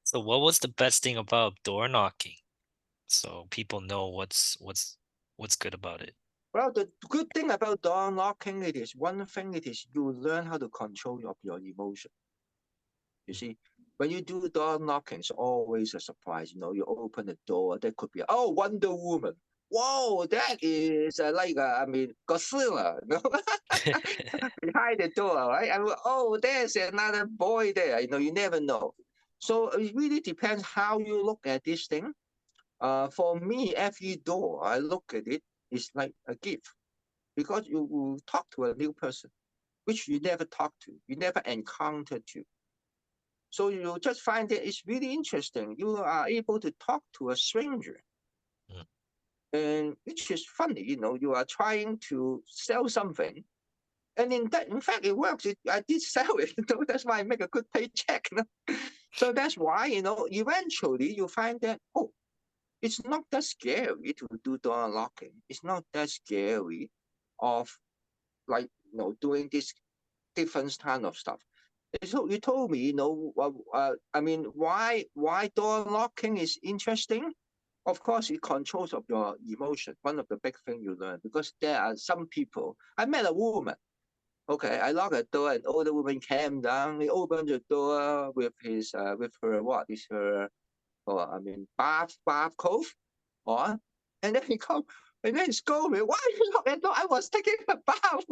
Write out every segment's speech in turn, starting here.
So what was the best thing about door knocking? So people know what's good about it. Well, the good thing about door knocking, it is one thing, it is you learn how to control your emotion. You Mm. see, when you do door knocking, it's always a surprise. You know, you open the door, there could be, oh, Wonder Woman. Whoa, that is I mean, Godzilla, you know, behind the door, right? And oh, there's another boy there. You know, you never know. So it really depends how you look at this thing. For me, every door I look at it is like a gift because you will talk to a new person, which you never talk to, you never encountered to. So you just find that it's really interesting. You are able to talk to a stranger, Mm. and which is funny. You know, you are trying to sell something, and in fact, it works. I did sell it. You know, that's why I make a good paycheck. You know? So that's why eventually you find that it's not that scary to do door unlocking. It's not that scary of doing this different kind of stuff. So you told me, I mean, why door locking is interesting? Of course, it controls of your emotion. One of the big things you learn because there are some people. I met a woman. Okay, I locked the door, and older woman came down. He opened the door with her what is her, I mean, bath coat on, and then he come and then he scold me. Why you lock the door? I was taking a bath.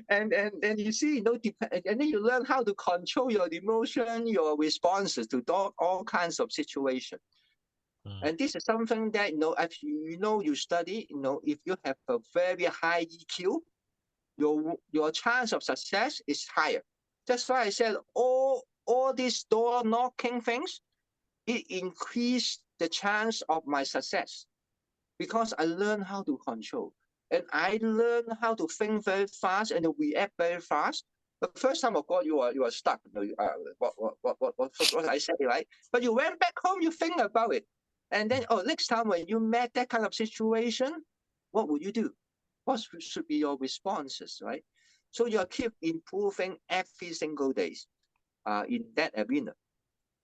and you see, and then you learn how to control your emotion, your responses to all kinds of situations. Mm. And this is something that if you study, if you have a very high EQ, your chance of success is higher. That's why I said all these door knocking things, it increased the chance of my success because I learned how to control. And I learned how to think very fast and to react very fast. The first time, of course, you are stuck. What I say, right? But you went back home, you think about it, and then next time when you met that kind of situation, what would you do? What should be your responses, right? So you keep improving every single days in that arena.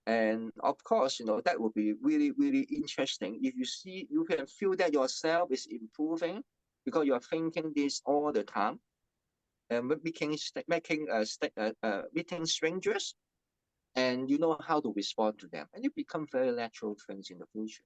And of course, that would be really, really interesting if you can feel that yourself is improving because you're thinking this all the time and meeting strangers, and you know how to respond to them, and it become very natural things in the future.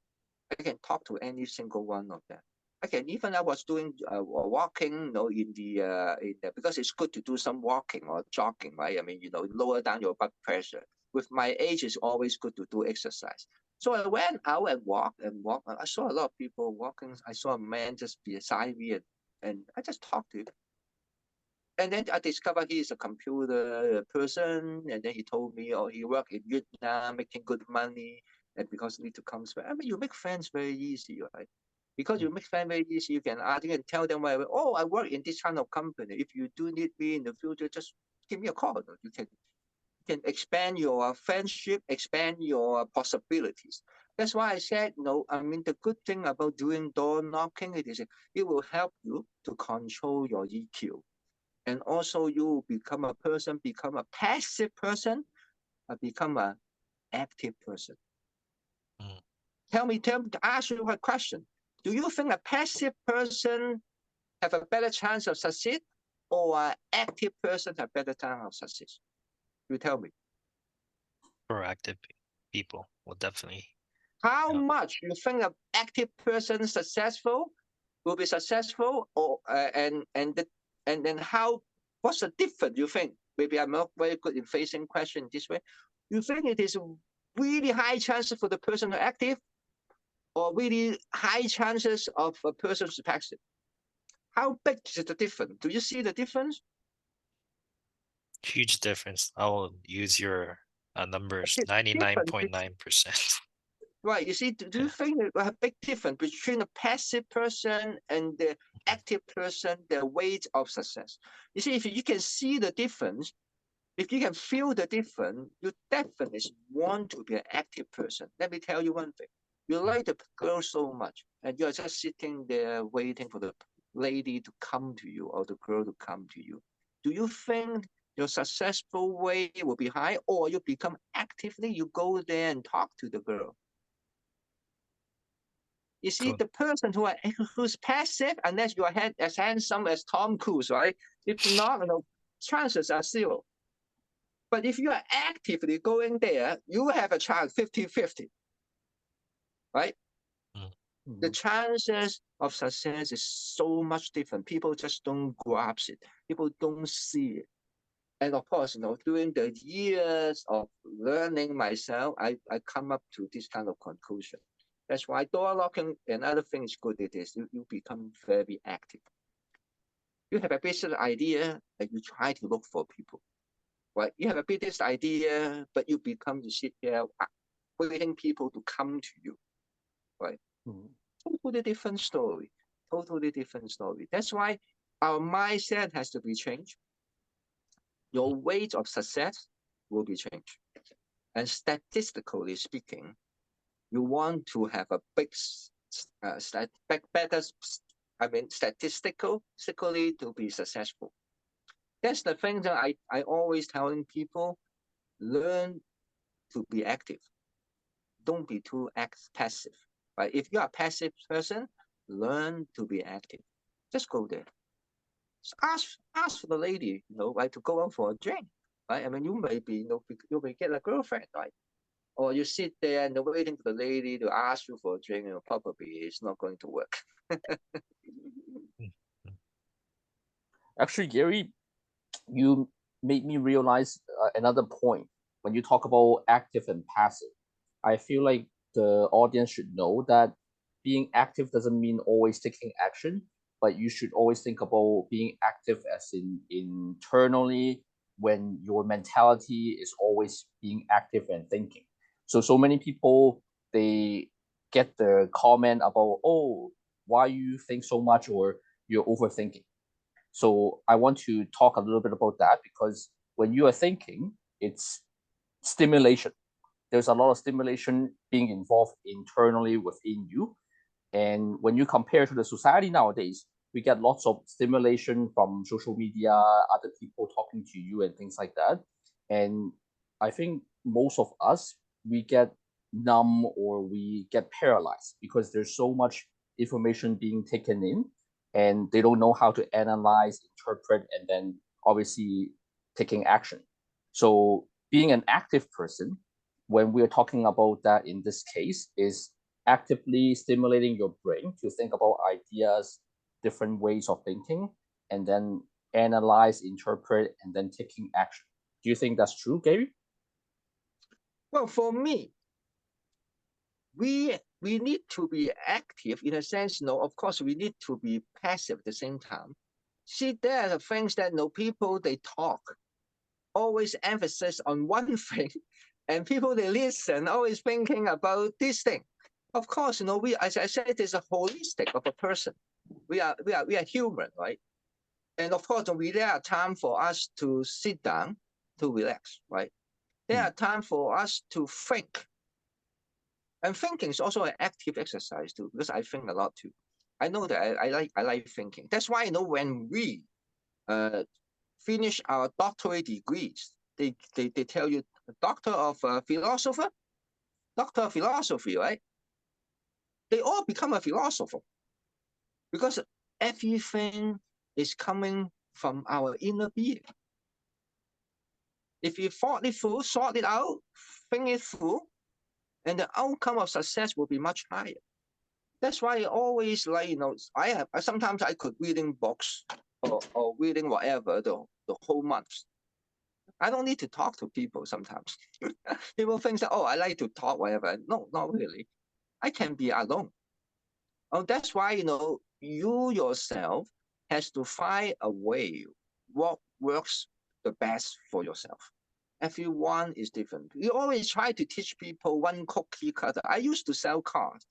I can talk to any single one of them. I was doing walking, because it's good to do some walking or jogging, right? I mean, lower down your blood pressure. With my age, it's always good to do exercise. So I went out and walked and walked. I saw a lot of people walking. I saw a man just beside me, and I just talked to him. And then I discovered he is a computer person. And then he told me, oh, he worked in Vietnam, making good money. And because he need to come back, I mean, you make friends very easy, right? Because you Mm. make friends very easy, you can tell them, oh, I work in this kind of company. If you do need me in the future, just give me a call. You can expand your friendship, expand your possibilities. That's why I said, no, I mean, the good thing about doing door knocking it will help you to control your EQ, and also you become a passive person, become an active person. Mm. Ask you a question. Do you think a passive person have a better chance of success, or an active person have better chance of success? You tell me. Proactive people will definitely, How you know, much you think an active person will be successful, or and then how? What's the difference? You think? Maybe I'm not very good in facing question this way. You think it is really high chances for the person to active, or really high chances of a person to passive? How big is the difference? Do you see the difference? huge difference. I will use your numbers, Difference, 99.9%. right? You see, do you Yeah. think there's a big difference between a passive person and the active person, the weight of success? You see, if you can see the difference, if you can feel the difference, you definitely want to be an active person. Let me tell you one thing. You Mm. like the girl so much, and you're just sitting there waiting for the lady to come to you or the girl to come to you. Do you think your successful way will be high, or you become actively, you go there and talk to the girl. You see, Good. the person who's passive, unless you are as handsome as Tom Cruise, right? If not, chances are zero. But if you are actively going there, you have a chance 50-50, right? The chances of success is so much different. People just don't grasp it. People don't see it. And of course, during the years of learning myself, I come up to this kind of conclusion. That's why door knocking and other things good it is. You become very active. You have a business idea and you try to look for people. Right? You have a business idea, but you become to sit there waiting people to come to you. Right? Totally different story. Totally different story. That's why our mindset has to be changed. Your rate of success will be changed. And statistically speaking, you want to have a statistically to be successful. That's the thing that I always telling people, learn to be active. Don't be too passive. Right? If you are a passive person, learn to be active. Just go there. Just ask for the lady, right, to go out for a drink. Right? I mean, you may be, you may get a girlfriend, right? Or you sit there and waiting for the lady to ask you for a drink, probably it's not going to work. Actually, Gary, you made me realize another point when you talk about active and passive. I feel like the audience should know that being active doesn't mean always taking action, but you should always think about being active as in internally, when your mentality is always being active and thinking. So many people, they get the comment about, oh, why you think so much, or you're overthinking. So I want to talk a little bit about that, because when you are thinking, it's stimulation. There's a lot of stimulation being involved internally within you. And when you compare to the society nowadays, we get lots of stimulation from social media, other people talking to you and things like that. And I think most of us, we get numb or we get paralyzed because there's so much information being taken in, and they don't know how to analyze, interpret, and then obviously taking action. So being an active person, when we're talking about that in this case, is actively stimulating your brain to think about ideas, different ways of thinking, and then analyze, interpret, and then taking action. Do you think that's true, Gary? Well, for me, we need to be active in a sense. Of course, we need to be passive at the same time. See, there are the things that people, they talk, always emphasis on one thing, and people, they listen, always thinking about this thing. Of course, we, as I said, it is a holistic of a person. We are human, right? And of course, there are time for us to sit down, to relax, right? There are time for us to think. And thinking is also an active exercise too, because I think a lot too. I know that I like thinking. That's why when we finish our doctorate degrees, they tell you doctor of philosophy, right? They all become a philosopher because everything is coming from our inner being. If you thought it through, sort it out, think it through, and the outcome of success will be much higher. That's why I always like, sometimes I could reading books or reading whatever the whole month. I don't need to talk to people sometimes. People think that, oh, I like to talk, whatever. No, not really. I can be alone. Oh, that's why, you yourself has to find a way what works the best for yourself. Everyone is different. We always try to teach people one cookie cutter. I used to sell cars.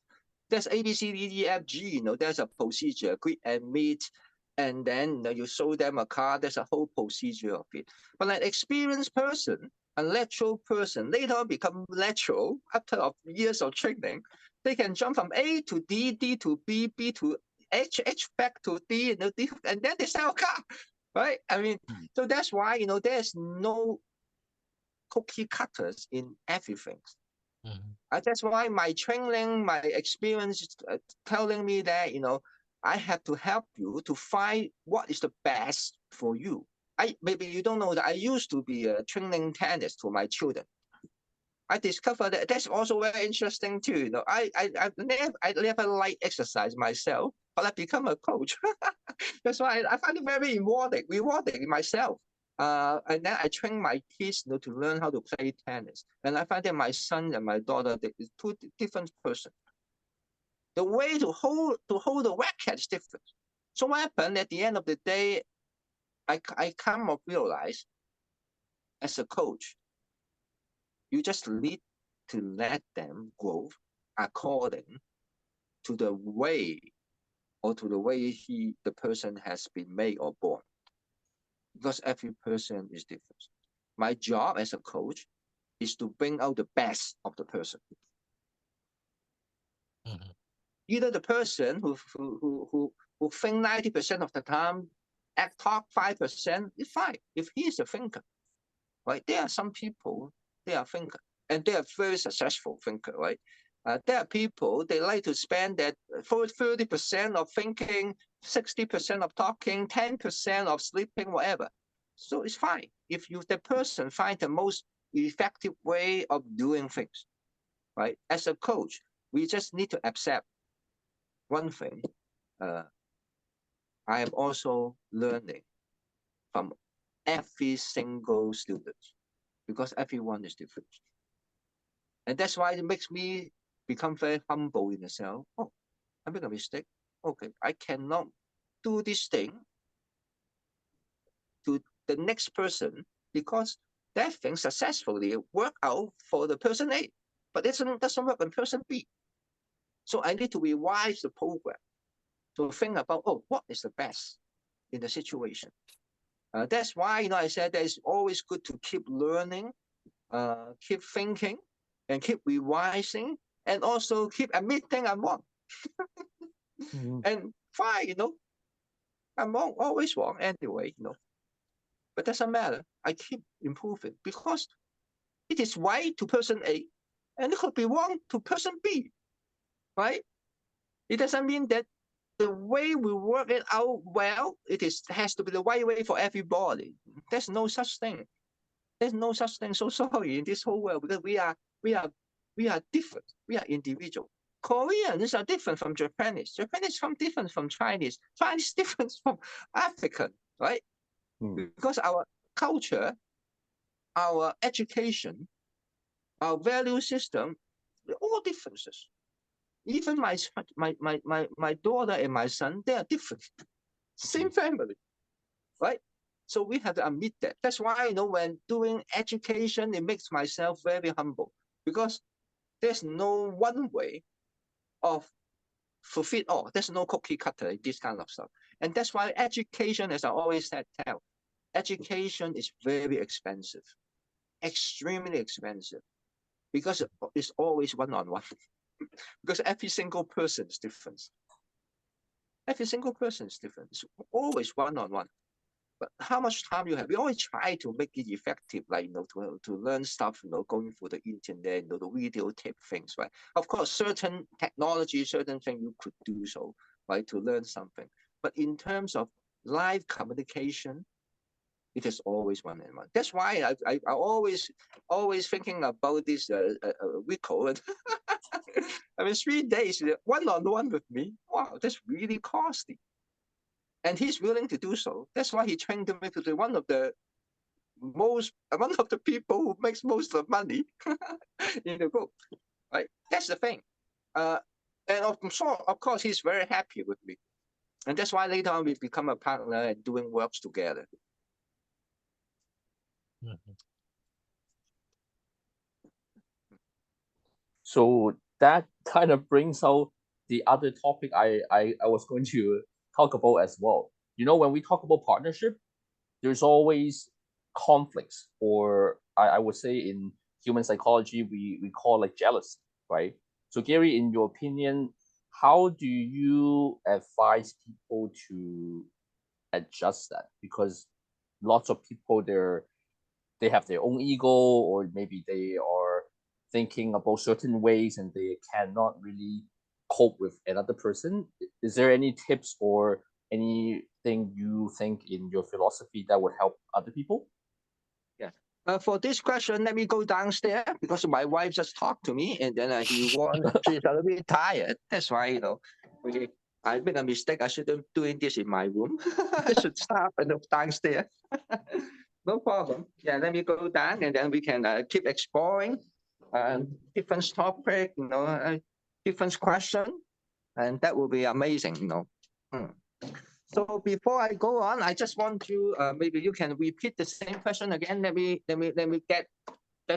There's A, B, C, D, E, F, G, there's a procedure, greet and meet, and then you show them a car, there's a whole procedure of it. But an experienced person, a lateral person, later on become lateral after years of training, they can jump from A to D, D to B, B to H, H back to D, D, and then they sell a car. right? I mean, Mm. so that's why, you know, there's no cookie cutters in everything. Mhm. That's why my training, my experience is telling me that, you know, I have to help you to find what is the best for you. Maybe you don't know that I used to be training tennis to my children. I discovered that that's also very interesting too. You know, I never liked exercise myself, but I become a coach. That's why I find it very rewarding myself. And then I train my kids, you know, to learn how to play tennis. And I find that my son and my daughter, they is two different persons. The way to hold the racket is different. So what happened at the end of the day, I come of realize as a coach, you just need to let them grow according to the way or to the way the person has been made or born. Because every person is different. My job as a coach is to bring out the best of the person. Mhm. Either the person who think 90% of the time, act talk 5% is fine. If he is a thinker, right? There are some people, they are thinker, and they are very successful thinker, right? There are people, they like to spend that 30% of thinking, 60% of talking, 10% of sleeping, whatever. So it's fine. If the person find the most effective way of doing things, right? As a coach, we just need to accept one thing. Uh, I am also learning from every single student because everyone is different. And that's why it makes me become very humble in myself. Oh, I make a mistake. Okay, I cannot do this thing to the next person because that thing successfully work out for the person A, but it doesn't work on person B. So I need to revise the program to think about, oh, what is the best in the situation. That's why, you know, I said that it's always good to keep learning, keep thinking, and keep revising, and also keep admitting I'm wrong. Mhm. And fine, you know, I'm wrong, always wrong anyway, you know. But doesn't matter. I keep improving because it is right to person A, and it could be wrong to person B, right? It doesn't mean that the way we work it out well, has to be the right way for everybody. There's no such thing. There's no such thing. So sorry in this whole world because we are we are different. We are individual. Koreans are different from Japanese. Japanese from different from Chinese. Chinese different from African, right? Mm. Because our culture, our education, our value system, all differences. Even my daughter and my son, they are different. Same family, right? So we have to admit that. That's why, you know, when doing education, it makes myself very humble because there's no one way of fulfill all. There's no cookie cutter in this kind of stuff. And that's why education, as I always said, education is very expensive, extremely expensive, because it's always one-on-one. Because every single person is different. Every single person is different. It's always one-on-one. But how much time you have? We always try to make it effective, like, you know, to learn stuff, you know, going through the internet, you know, the video tape things, right? Of course, certain technology, certain thing you could do so, right, to learn something. But in terms of live communication, it is always one-on-one. That's why I always thinking about this Rico. And I mean, 3 days one-on-one with me. Wow, that's really costly. And he's willing to do so. That's why he trained me to be one of the people who makes most of the money in the group. Right? That's the thing. Uh, and I'm sure, of course, he's very happy with me. And that's why later on we become a partner and doing works together. Mhm. So that kind of brings out the other topic I was going to talk about as well. You know, when we talk about partnership, there's always conflicts, or I would say in human psychology, we call like jealousy, right? So Gary, in your opinion, how do you advise people to adjust that? Because lots of people they have their own ego, or maybe they are thinking about certain ways and they cannot really cope with another person. Is there any tips or anything you think in your philosophy that would help other people? Yeah. For this question, let me go downstairs because my wife just talked to me, and then she's a little bit tired. That's why I made a mistake. I shouldn't doing this in my room. I should stop and look downstairs. No problem. Yeah, let me go down, and then we can keep exploring different topic, different question, and that will be amazing. So before I go on, I just want to maybe you can repeat the same question again. Let me get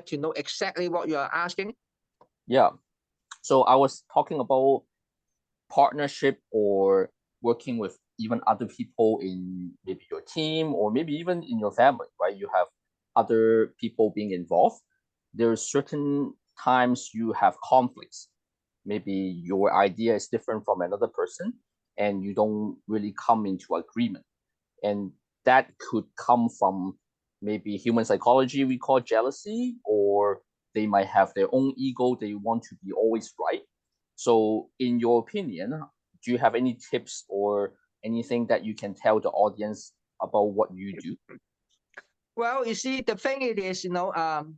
to know exactly what you are asking. Yeah. So I was talking about partnership or working with even other people in maybe your team or maybe even in your family, right? You have other people being involved. There are certain times you have conflicts. Maybe your idea is different from another person and you don't really come into agreement. And that could come from maybe human psychology, we call jealousy, or they might have their own ego. They want to be always right. So, in your opinion, do you have any tips or anything that you can tell the audience about what you do? Well, you see, the thing it is, you will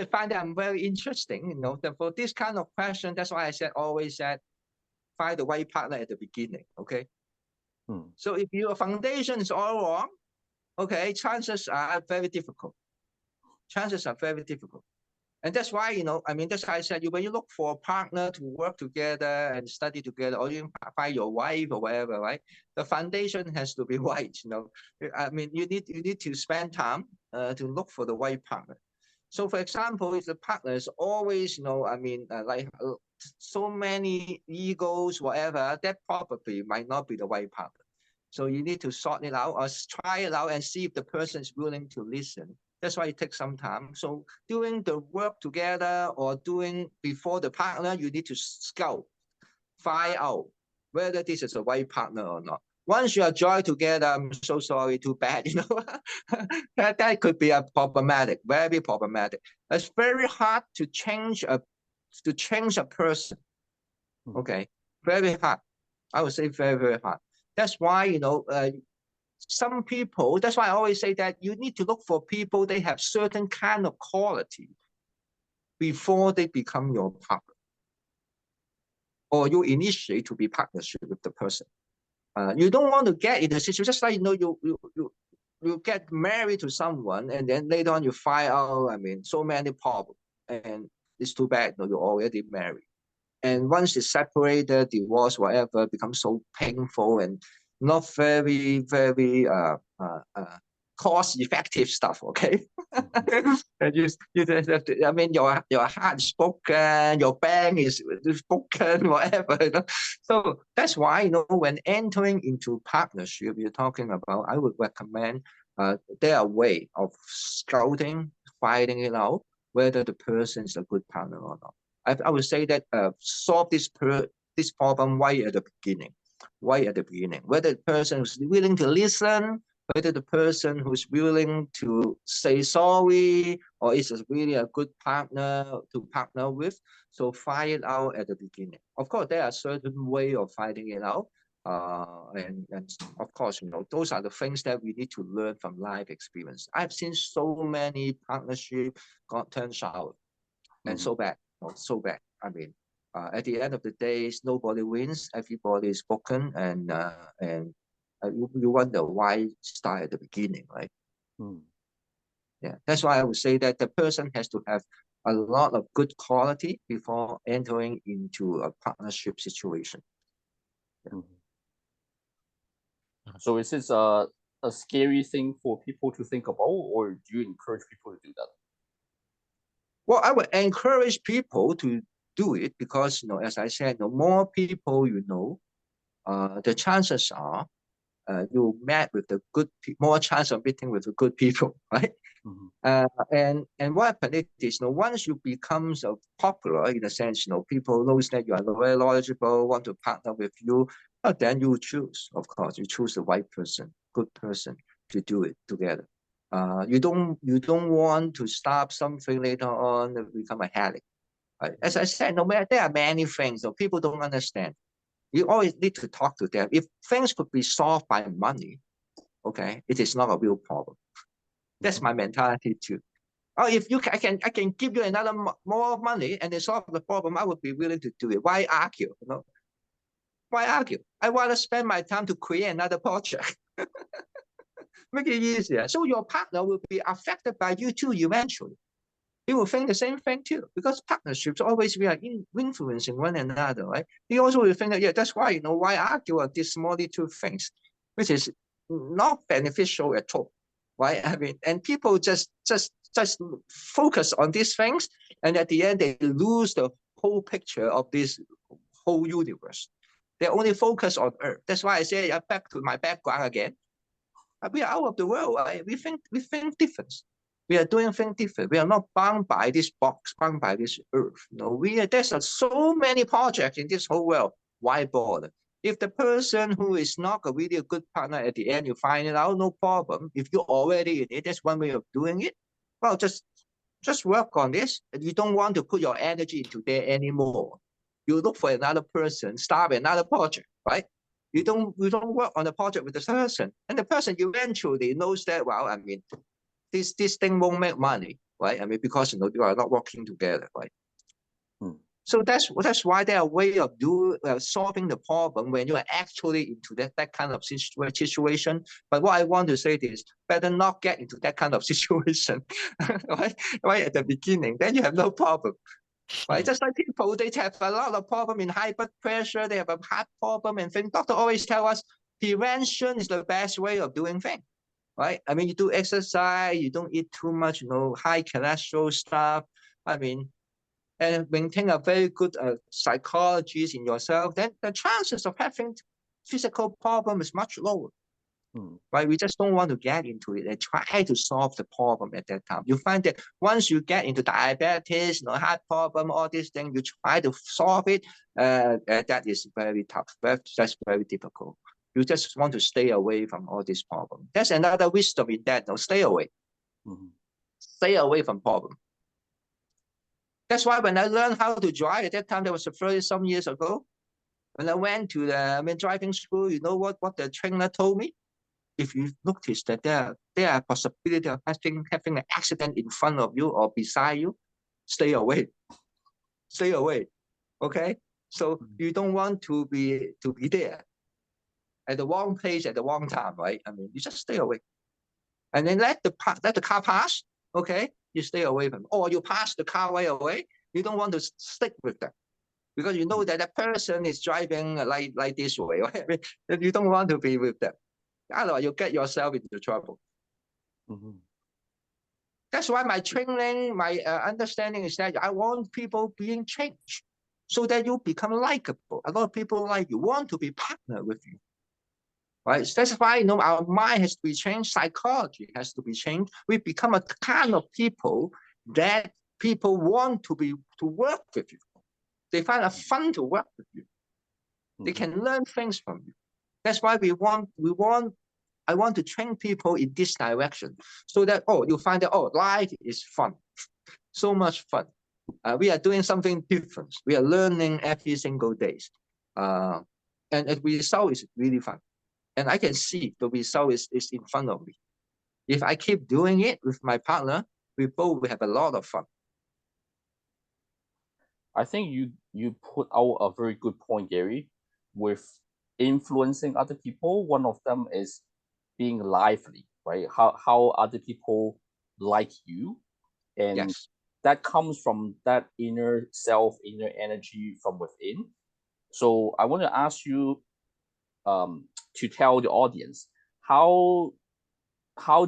find that I'm very interesting, for this kind of question. That's why I always said, find the right partner at the beginning, okay? So if your foundation is all wrong, okay, chances are very difficult. Chances are very difficult. And that's why, that's why I said, when you look for a partner to work together and study together, or you find your wife or whatever, right? The foundation has to be right, you need to spend time to look for the right partner. So for example, if the partner is always, so many egos, whatever, that probably might not be the right partner. So you need to sort it out or try it out and see if the person is willing to listen. That's why it takes some time. So doing the work together or doing before the partner, you need to scout, find out whether this is the right partner or not. Once you are joined together, I'm so sorry, too bad, that could be a problematic, very problematic. It's very hard to change a person. Okay, very hard. I would say very, very hard. That's why, some people, that's why I always say that you need to look for people, they have certain kind of quality before they become your partner. Or you initiate to be partnership with the person. You don't want to get in a situation, just like, you get married to someone and then later on you find out, so many problems. And it's too bad, you're already married. And once it's separated, divorce, whatever, becomes so painful and not very, very cost-effective stuff. Okay, and you just have to, your heart is broken, your bank is broken, whatever. So that's why, when entering into partnership, you're talking about, I would recommend there are way of scouting, finding it out whether the person is a good partner or not. I would say that solve this problem right at the beginning. Whether the person is willing to listen, whether the person who's willing to say sorry, or is really a good partner to partner with. So find it out at the beginning. Of course, there are certain way of finding it out. And of course, those are the things that we need to learn from life experience. I've seen so many partnerships got turned sour and so bad. So bad. At the end of the day, nobody wins. Everybody is broken, and you wonder why start at the beginning, right? Yeah, that's why I would say that the person has to have a lot of good quality before entering into a partnership situation. Yeah. So is this a scary thing for people to think about, or do you encourage people to do that? Well, I would encourage people to do it because, as I said, the more people the chances are you met with the good people, more chance of meeting with the good people, right? And what happens is, once you become so popular, in a sense, people knows that you are very knowledgeable, want to partner with you, But then you choose, of course, you choose the right person, good person to do it together. You don't want to stop something later on and become a headache. Right? As I said, no matter there are many things that people don't understand. You always need to talk to them. If things could be solved by money, okay, it is not a real problem. That's my mentality too. Oh, if you I can give you another more money and they solve the problem, I would be willing to do it. Why argue? You know, why argue? I want to spend my time to create another project. Make it easier. So your partner will be affected by you too eventually. He will think the same thing too, because partnerships always we are influencing one another, right? He also will think that, yeah, that's why, why argue on these small little things, which is not beneficial at all, right? I mean, and people just focus on these things, and at the end they lose the whole picture of this whole universe. They only focus on Earth. That's why I say back to my background again. We are out of the world. Right? We think different. We are doing things different. We are not bound by this box, bound by this earth. There's so many projects in this whole world. Why bother? If the person who is not a really good partner at the end, you find it out, no problem. If you're already in it, that's one way of doing it. Well, just work on this. You don't want to put your energy into there anymore. You look for another person, start another project, right? You don't work on the project with the person, and the person eventually knows that, well, I mean, this thing won't make money, right? I mean, because you are not working together, right? So that's why there are ways of solving the problem when you are actually into that kind of situation. But what I want to say is better not get into that kind of situation, right at the beginning. Then you have no problem. Right? Just like people, they have a lot of problem in high blood pressure, they have a heart problem and things. Doctor always tell us prevention is the best way of doing things, right? I mean, you do exercise, you don't eat too much, high cholesterol stuff. I mean, and maintain a very good psychology in yourself, then the chances of having physical problem is much lower. Right? We just don't want to get into it and try to solve the problem at that time. You find that once you get into diabetes, heart problem, all these things, you try to solve it, that is very tough. That's very difficult. You just want to stay away from all these problems. That's another wisdom in that. Stay away. Stay away from problem. That's why when I learned how to drive at that time, that was 30-some years ago. When I went to the driving school, you know what the trainer told me? If you notice that there are possibility of having an accident in front of you or beside you, stay away. Stay away. Okay? So you don't want to be there at the wrong place at the wrong time, right? I mean, you just stay away. And then let the car pass, okay? You stay away from it. Or you pass the car right away. You don't want to stick with them, because you know that person is driving like this way, right? You don't want to be with them. Otherwise, you get yourself into trouble. That's why my training, my understanding is that I want people being changed so that you become likable. A lot of people like you, want to be partner with you. Right? That's why our mind has to be changed, psychology has to be changed. We become a kind of people that people want to work with you. They find it fun to work with you. They can learn things from you. That's why I want to train people in this direction, so that, you find that, life is fun. So much fun. We are doing something different. We are learning every single day. And the result is really fun. And I can see the result is in front of me. If I keep doing it with my partner, we both will have a lot of fun. I think you put out a very good point, Gary, with influencing other people. One of them is being lively, right? How other people like you. And yes, that comes from that inner self, inner energy from within. So I want to ask you to tell the audience, how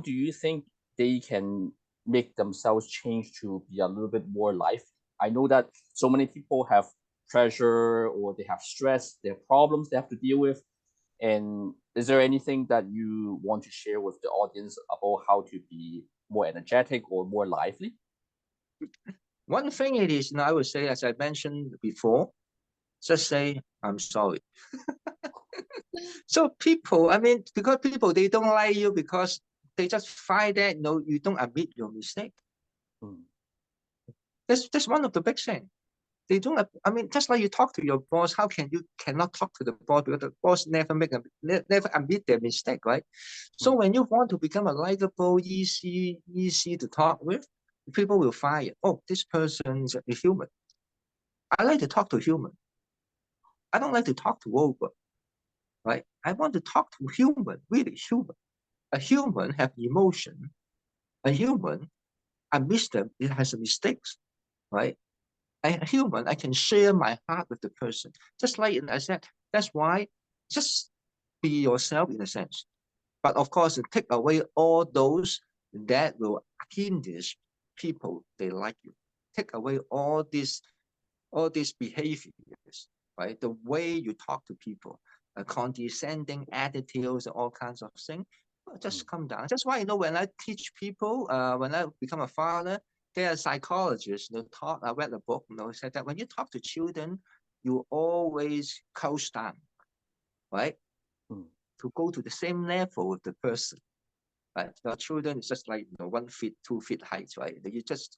do you think they can make themselves change to be a little bit more lively? I know that so many people have pressure, or they have stress, they have problems they have to deal with. And is there anything that you want to share with the audience about how to be more energetic or more lively? One thing it is, I would say, as I mentioned before, just say, I'm sorry. So people, I mean, because people, they don't like you because they just find that you don't admit your mistake. Mm. That's one of the big things. They don't. I mean, just like you talk to your boss, how can you cannot talk to the boss because the boss never admit their mistake, right? So when you want to become a likable, easy to talk with, people will find it. Oh, this person is a human. I like to talk to human. I don't like to talk to robot, right? I want to talk to human, really human. A human have emotion. A human, I miss them. It has mistakes, right? A human, I can share my heart with the person. Just like I said, that's why just be yourself in a sense. But of course, to take away all those that will hinder people, they like you. Take away all these behaviors, right? The way you talk to people, condescending attitudes, all kinds of things. Just come down. That's why when I teach people, when I become a father, there are psychologists. I read a book. Said that when you talk to children, you always coach down, right? To go to the same level with the person. Right? Your children is just like 1 feet, 2 feet height, right? You just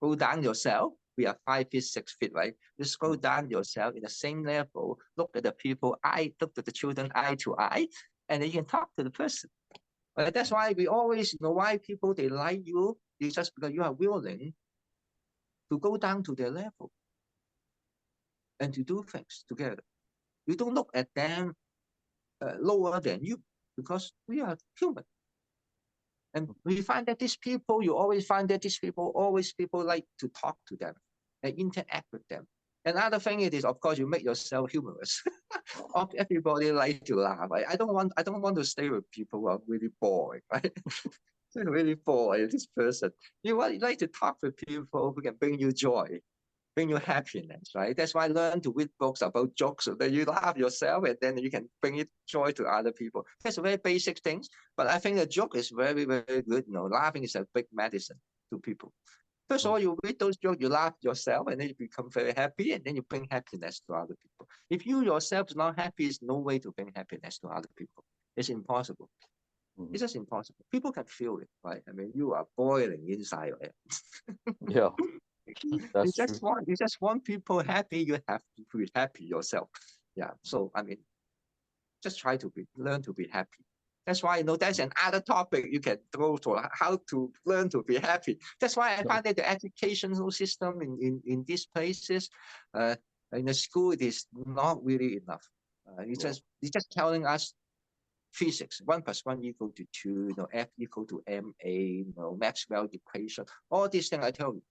go down yourself. We are 5 feet, 6 feet, right? Just go down yourself in the same level. Look at the people, look at the children eye to eye, and then you can talk to the person. Right? That's why we always why people they like you. It's just because you are willing to go down to their level and to do things together. You don't look at them lower than you because we are human. And we find that you always find that these people like to talk to them and interact with them. Another thing it is, of course, you make yourself humorous. Everybody like to laugh. Right? I don't want to stay with people who are really boring, right? Really boring, this person. You like to talk with people who can bring you joy, bring you happiness, right? That's why I learned to read books about jokes so that you laugh yourself and then you can bring it joy to other people. That's very basic things, but I think a joke is very, very good. Laughing is a big medicine to people. First of all, you read those jokes, you laugh yourself, and then you become very happy, and then you bring happiness to other people. If you yourself is not happy, there's no way to bring happiness to other people. It's impossible. It's just impossible. People can feel it, right? I mean, you are boiling inside of it. Yeah, that's true. You just want people happy. You have to be happy yourself. Yeah. So I mean, just try to learn to be happy. That's why that's another topic you can throw to how to learn to be happy. That's why I find that the educational system in these places, in the school, it is not really enough. It's just telling us physics, 1 + 1 = 2, F = ma, Maxwell equation, all these things I tell you.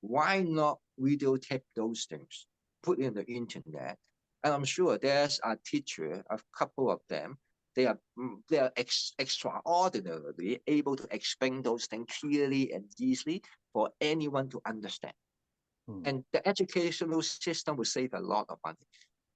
Why not videotape those things, put in the internet? And I'm sure there's a teacher, a couple of them, they are extraordinarily able to explain those things clearly and easily for anyone to understand. And the educational system will save a lot of money.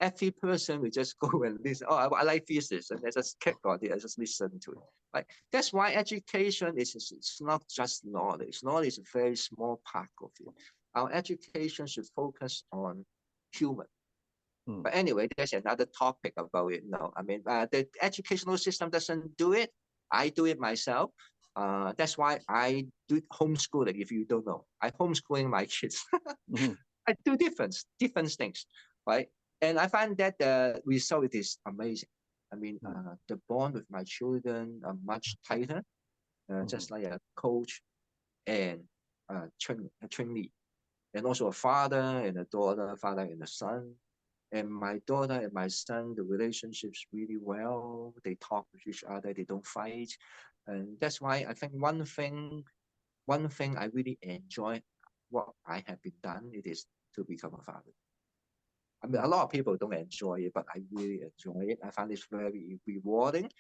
Every person will just go and listen. Oh, I like physics, and I just click on it. I just listen to it. Right? That's why education it's not just knowledge. Knowledge is a very small part of it. Our education should focus on human. But anyway, there's another topic about it. No, I mean, the educational system doesn't do it. I do it myself. That's why I do homeschooling. If you don't know, I homeschooling my kids. I do different things, right? And I find that the result is amazing. I mean, the bond with my children are much tighter, just like a coach and a trainee, and also a father and a daughter, father and a son. And my daughter and my son, the relationship's really well. They talk with each other. They don't fight, and that's why I think one thing I really enjoy what I have been done. It is to become a father. I mean, a lot of people don't enjoy it, but I really enjoy it. I find it very rewarding.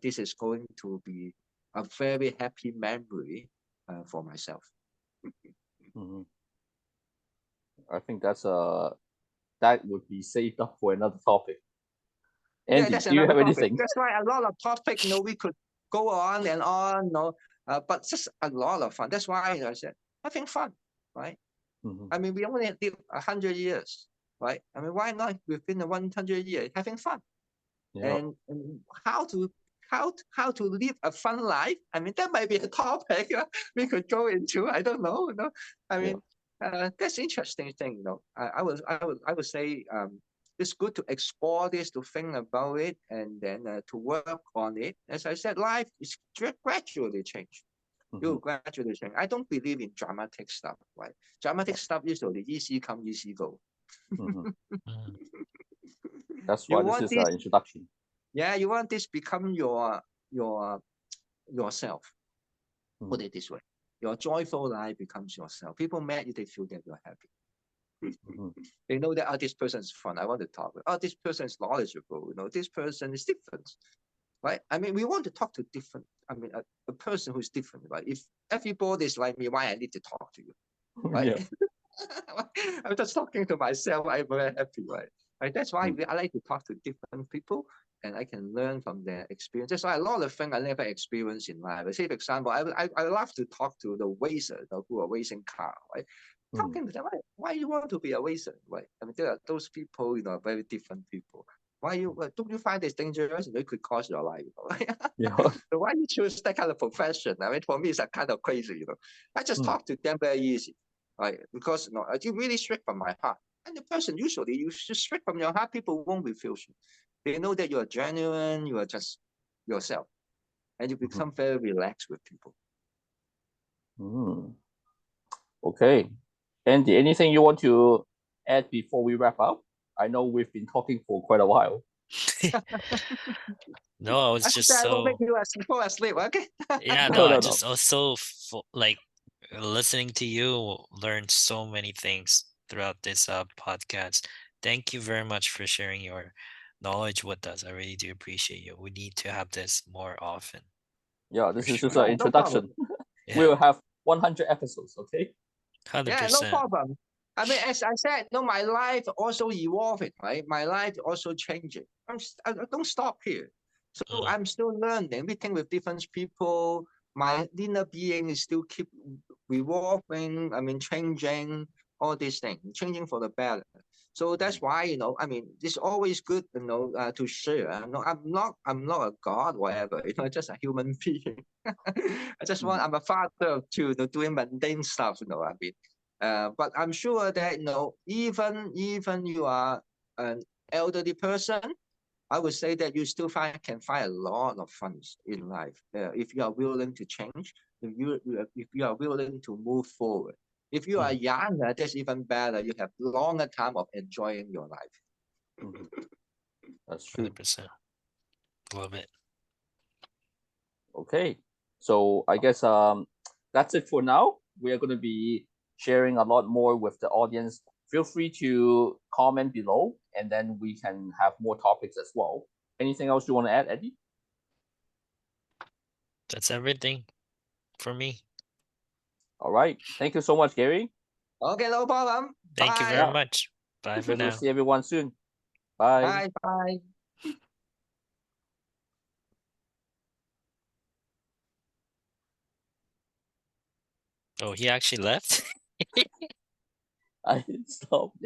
This is going to be a very happy memory for myself. I think that would be saved up for another topic. Andy, that's do you have topic. anything? That's why a lot of topics, we could go on and on, but just a lot of fun. That's why I said having fun, right? I mean, we only live 100 years, right? I mean, why not within the 100 years having fun? Yeah. and how to live a fun life. I mean, that might be a topic we could go into. I don't know. You know, I Yeah. mean, that's interesting thing. You know, I would say it's good to explore this, to think about it, and then to work on it. As I said, life is gradually change. You will gradually change. I don't believe in dramatic stuff. Right? Dramatic stuff usually easy come, easy go. Mhm. Mm. That's You why this want is this, an introduction. yeah, you want this become your yourself. Put Mhm. it this way. Your joyful life becomes yourself. People met you, they feel that you're happy. Mhm. They know that, oh, this person is fun. I want to talk with. Oh, this person is knowledgeable. You know, this person is different. Right? I mean, we want to talk to different. I mean, a person who's different. Right? If everybody is like me, why I need to talk to you? Right? Yeah. I'm just talking to myself. I'm very happy. Right? That's why Mm. I like to talk to different people, and I can learn from their experience. That's why a lot of things I never experienced in life. I say, for example, I love to talk to the racer, who are racing car. Right? Mm. Talking to them, why you want to be a racer? Right? I mean, there are those people, you know, very different people. Why you don't you find this dangerous? It could cost your life. You know? Yeah. So why you choose that kind of profession? I mean, for me, it's a kind of crazy. You know, I just Mm. talk to them very easy, right? Because you know, I do really straight from my heart. And the person usually you just straight from your heart, people won't refuse you. They know that you are genuine, you are just yourself, and you Mhm. become very relaxed with people. Mm. Okay. Andy, anything you want to add before we wrap up? I know we've been talking for quite a while. No, I was I hope just that I won't make so you fall asleep. Okay. yeah, no, No, I no, no. just also like listening to you learned so many things throughout this podcast. Thank you very much for sharing your knowledge with us. I really do appreciate you. We need to have this more often. Yeah, For this is sure. just an Yeah, no problem. introduction. Yeah, We'll have 100 episodes, okay? Yeah, no 100%. problem. I mean, as I said, no, my life also evolving, right? My life also changing. I don't stop here. So Mm, I'm still learning, meeting with different people. My inner being is still keep revolving. I mean, changing all these things, changing for the better. So that's why, you know, I mean, it's always good, you know, to share. I'm not a god, whatever. You know, just a human being. I just want. Mhm. I'm a father of two, you know, doing mundane stuff. You know, I mean, but I'm sure that you know, even you are an elderly person, I would say that you still can find a lot of fun in life if you are willing to change. If you are willing to move forward. If you are mm, younger, that's even better. You have longer time of enjoying your life. Mhm. That's true. 100%. Love it. Okay. So I guess that's it for now. We are going to be sharing a lot more with the audience. Feel free to comment below, and then we can have more topics as well. Anything else you want to add, Eddie? That's everything for me. All right. Thank you so much, Gary. Okay, no problem. Thank you Bye. very Yeah. much. Bye for We'll now. see everyone soon. Bye. Bye. Bye. Oh, he actually left? I stopped.